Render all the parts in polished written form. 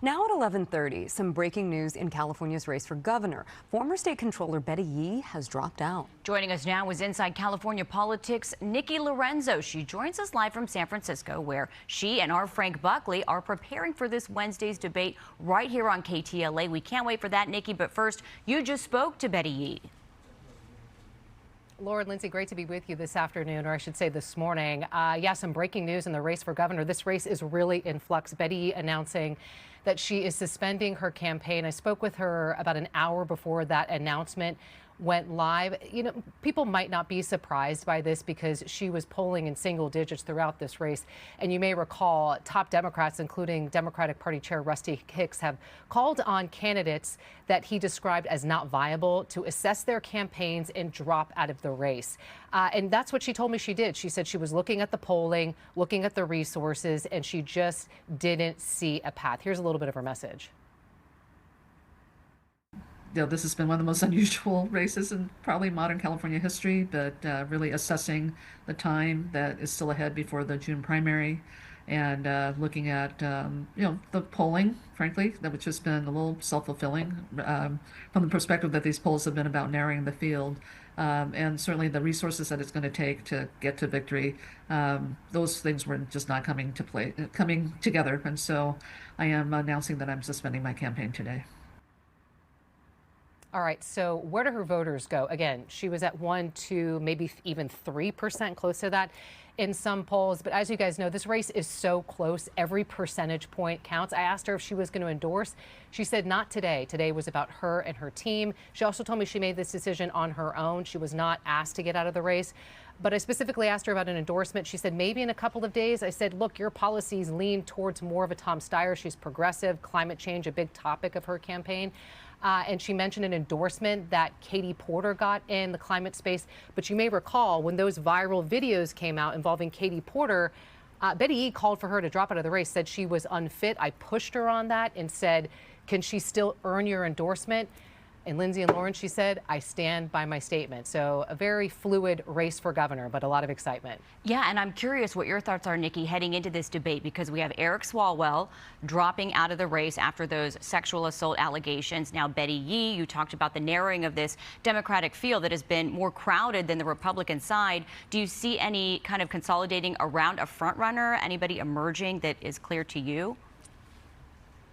Now at 11:30, some breaking news in California's race for governor. Former state controller Betty Yee has dropped out. Joining us now is Inside California Politics, Nikki Laurenzo. She joins us live from San Francisco, where she and our Frank Buckley are preparing for this Wednesday's debate right here on KTLA. We can't wait for that, Nikki. But first, you just spoke to Betty Yee. Laura, Lindsay, great to be with you this afternoon, or I should say this morning. Yeah, some breaking news in the race for governor. This race is really in flux. Betty Yee announcing that she is suspending her campaign. I spoke with her about an hour before that announcement went live. You know, people might not be surprised by this because she was polling in single digits throughout this race. And you may recall top Democrats, including Democratic Party Chair Rusty Hicks, have called on candidates that he described as not viable to assess their campaigns and drop out of the race. And that's what she told me she did. She said she was looking at the polling, looking at the resources, and she just didn't see a path. Here's a little bit of her message. This has been one of the most unusual races in probably modern California history, but really assessing the time that is still ahead before the June primary and looking at, the polling, frankly, that which has been a little self-fulfilling from the perspective that these polls have been about narrowing the field. And certainly the resources that it's going to take to get to victory, those things were just not coming together. And so I am announcing that I'm suspending my campaign today. All right, so where do her voters go? Again, she was at 1, 2, maybe even 3%, close to that in some polls. But as you guys know, this race is so close. Every percentage point counts. I asked her if she was going to endorse. She said not today. Today was about her and her team. She also told me she made this decision on her own. She was not asked to get out of the race. But I specifically asked her about an endorsement. She said maybe in a couple of days. I said, look, your policies lean towards more of a Tom Steyer. She's progressive, climate change, a big topic of her campaign. And she mentioned an endorsement that Katie Porter got in the climate space. But you may recall when those viral videos came out involving Katie Porter, Betty Yee called for her to drop out of the race, said she was unfit. I pushed her on that and said, can she still earn your endorsement? And Lindsay and Lauren, she said, I stand by my statement. So a very fluid race for governor, but a lot of excitement. Yeah, and I'm curious what your thoughts are, Nikki, heading into this debate, because we have Eric Swalwell dropping out of the race after those sexual assault allegations. Now, Betty Yee, you talked about the narrowing of this Democratic field that has been more crowded than the Republican side. Do you see any kind of consolidating around a front runner? Anybody emerging that is clear to you?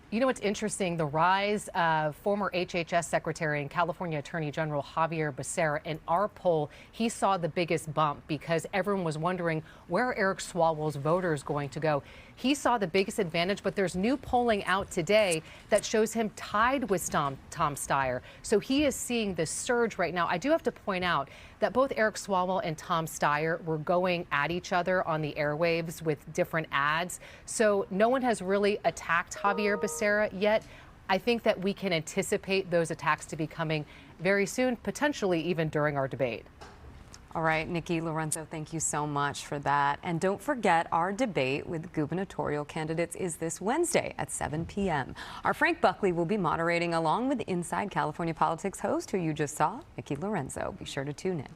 You know what's interesting? The rise of former HHS Secretary and California Attorney General Xavier Becerra. In our poll, he saw the biggest bump because everyone was wondering where are Eric Swalwell's voters going to go. He saw the biggest advantage, but there's new polling out today that shows him tied with Tom Steyer. So he is seeing this surge right now. I do have to point out that both Eric Swalwell and Tom Steyer were going at each other on the airwaves with different ads. So no one has really attacked Xavier Becerra yet. I think that we can anticipate those attacks to be coming very soon, potentially even during our debate. All right, Nikki Laurenzo, thank you so much for that. And don't forget, our debate with gubernatorial candidates is this Wednesday at 7 p.m. Our Frank Buckley will be moderating along with Inside California Politics host, who you just saw, Nikki Laurenzo. Be sure to tune in.